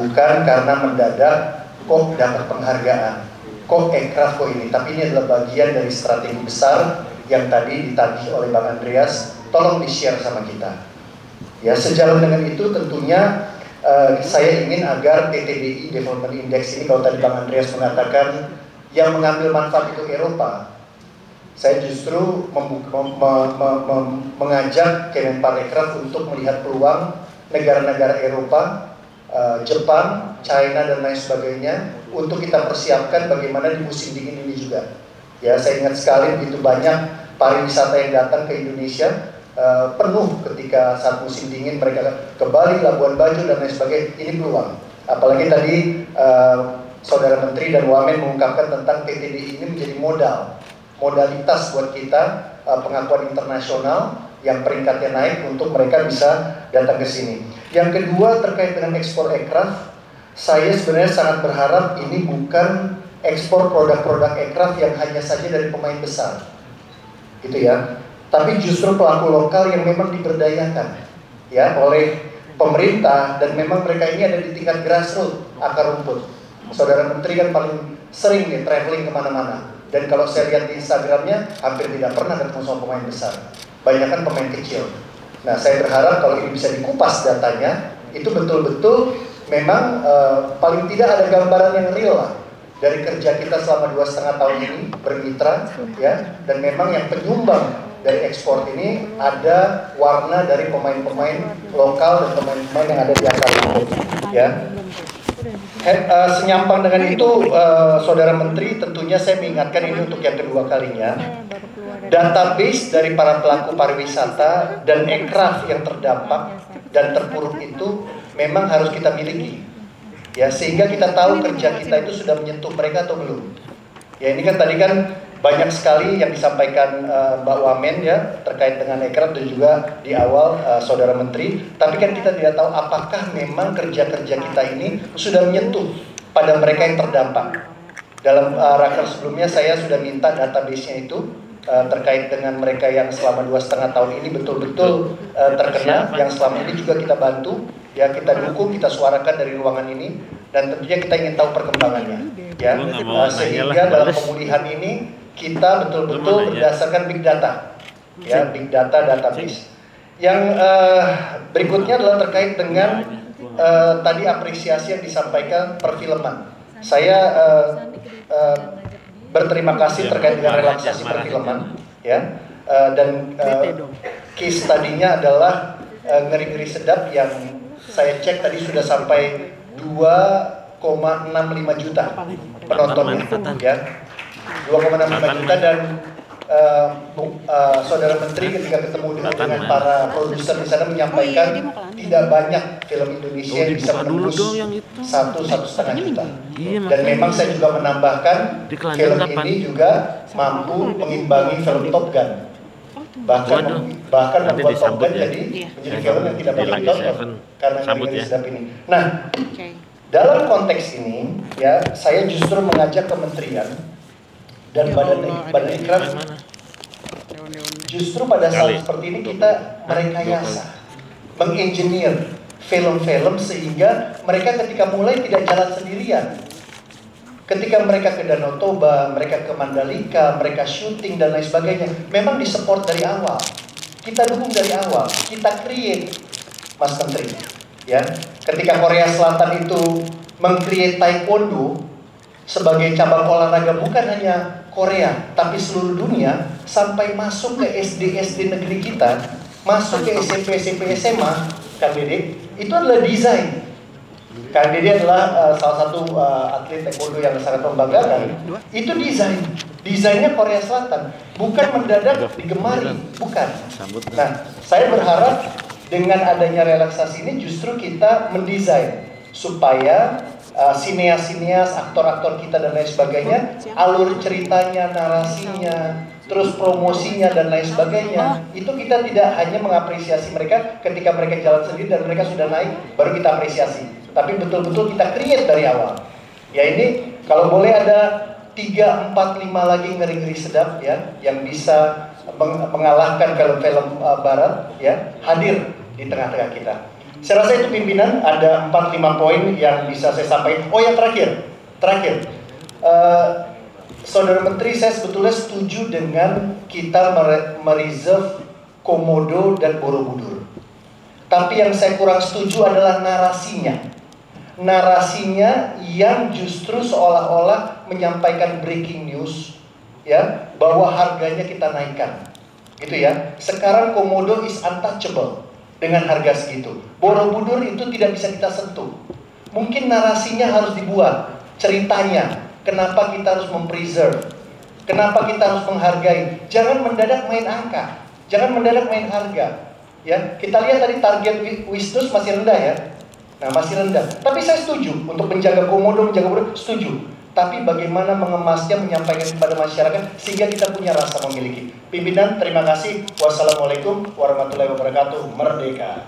bukan karena mendadak kok dapat penghargaan, kok ekraf kok ini, tapi ini adalah bagian dari strategi besar yang tadi ditagih oleh Bang Andreas, tolong di-share sama kita. Ya, sejalan dengan itu tentunya saya ingin agar TTDI Development Index ini, kalau tadi Bang Andreas mengatakan yang mengambil manfaat itu Eropa, saya justru mengajak Kemenparekraf untuk melihat peluang negara-negara Eropa, Jepang, China dan lain sebagainya untuk kita persiapkan bagaimana di musim dingin ini juga. Ya, saya ingat sekali begitu banyak pariwisata yang datang ke Indonesia, penuh ketika saat musim dingin, mereka ke Bali, Labuan Bajo dan lain sebagainya. Ini peluang. Apalagi tadi Saudara Menteri dan Wamen mengungkapkan tentang PTDI ini menjadi modalitas buat kita, pengakuan internasional yang peringkatnya naik untuk mereka bisa datang ke sini. Yang kedua terkait dengan ekspor ekraf, saya sebenarnya sangat berharap ini bukan ekspor produk-produk ekraf yang hanya saja dari pemain besar, gitu ya. Tapi justru pelaku lokal yang memang diberdayakan, ya, oleh pemerintah, dan memang mereka ini ada di tingkat grassroots, akar rumput. Saudara Menteri kan paling sering nih traveling kemana-mana, dan kalau saya lihat di Instagramnya hampir tidak pernah ketemu sama pemain besar, banyak kan pemain kecil. Nah, saya berharap kalau ini bisa dikupas datanya, itu betul-betul memang paling tidak ada gambaran yang real lah dari kerja kita selama 2,5 tahun ini bermitra, ya, dan memang yang penyumbang dari ekspor ini ada warna dari pemain-pemain lokal dan pemain-pemain yang ada di akar rumput, ya. Senyampang dengan itu, Saudara Menteri, tentunya saya mengingatkan ini untuk yang kedua kalinya, database dari para pelaku pariwisata dan ekraf yang terdampak dan terpuruk itu memang harus kita miliki, ya, sehingga kita tahu kerja kita itu sudah menyentuh mereka atau belum. Ya, ini kan tadi kan banyak sekali yang disampaikan Mbak Wamen, ya, terkait dengan ekraf, dan juga di awal Saudara Menteri. Tapi kan kita tidak tahu apakah memang kerja-kerja kita ini sudah menyentuh pada mereka yang terdampak. Dalam raker sebelumnya saya sudah minta database-nya itu terkait dengan mereka yang selama 2,5 tahun ini betul-betul terkena, yang selama ini juga kita bantu, ya, kita dukung, kita suarakan dari ruangan ini, dan tentunya kita ingin tahu perkembangannya, ya, sehingga dalam pemulihan ini kita betul-betul berdasarkan big data, ya, big data database. Yang berikutnya adalah terkait dengan tadi apresiasi yang disampaikan perfilman. Saya berterima kasih terkait dengan relaksasi perfilman, ya, dan case tadinya adalah Ngeri-Ngeri Sedap yang saya cek tadi sudah sampai 2,65 juta penontonnya, ya, 2,65 juta, dan Saudara Menteri ketika ketemu dengan para produser di sana menyampaikan tidak banyak film Indonesia yang bisa menembus 1,5 juta. Dan memang saya juga menambahkan film ini juga mampu mengimbangi film Top Gun. Bahkan membuat Top Gun menjadi film yang tidak banyak ditonton karena Ngeri-Ngeri Sedap ini. Nah, dalam konteks ini, ya, saya justru mengajak kementerian dan badan ikraf, justru pada saat seperti ini kita merekayasa, mengengineer film-film sehingga mereka ketika mulai tidak jalan sendirian. Ketika mereka ke Danau Toba, mereka ke Mandalika, mereka syuting dan lain sebagainya, memang disupport dari awal. Kita dukung dari awal, kita create, Mas Menteri, ya. Ketika Korea Selatan itu meng-create taekwondo sebagai cabang olahraga bukan hanya Korea, tapi seluruh dunia, sampai masuk ke SD-SD negeri kita, masuk ke SMP-SMP SMA, Kang Dede, itu adalah desain. Kang Dede adalah salah satu atlet taekwondo yang sangat membanggakan. Itu desainnya Korea Selatan, bukan mendadak digemari, bukan. Nah, saya berharap dengan adanya relaksasi ini justru kita mendesain supaya sineas-sineas, aktor-aktor kita dan lain sebagainya, alur ceritanya, narasinya, terus promosinya dan lain sebagainya, itu kita tidak hanya mengapresiasi mereka ketika mereka jalan sendiri dan mereka sudah naik, baru kita apresiasi, tapi betul-betul kita create dari awal. Ya, ini kalau boleh ada 3, 4, 5 lagi Ngeri-Ngeri Sedap, ya, yang bisa mengalahkan film-film barat, ya, hadir di tengah-tengah kita. Saya rasa itu pimpinan, ada 4-5 poin yang bisa saya sampaikan. Oh yang terakhir. Saudara Menteri, saya sebetulnya setuju dengan kita mereserve Komodo dan Borobudur. Tapi yang saya kurang setuju adalah narasinya. Narasinya yang justru seolah-olah menyampaikan breaking news, ya, bahwa harganya kita naikkan, gitu ya. Sekarang Komodo is untouchable dengan harga segitu. Borobudur itu tidak bisa kita sentuh. Mungkin narasinya harus dibuat, ceritanya. Kenapa kita harus mempreserve? Kenapa kita harus menghargai? Jangan mendadak main angka, jangan mendadak main harga. Ya, kita lihat tadi target Wisnus masih rendah ya. Nah, masih rendah. Tapi saya setuju untuk menjaga Komodo, menjaga Borobudur, setuju. Tapi bagaimana mengemasnya, menyampaikan kepada masyarakat sehingga kita punya rasa memiliki. Pimpinan, terima kasih. Wassalamualaikum warahmatullahi wabarakatuh. Merdeka.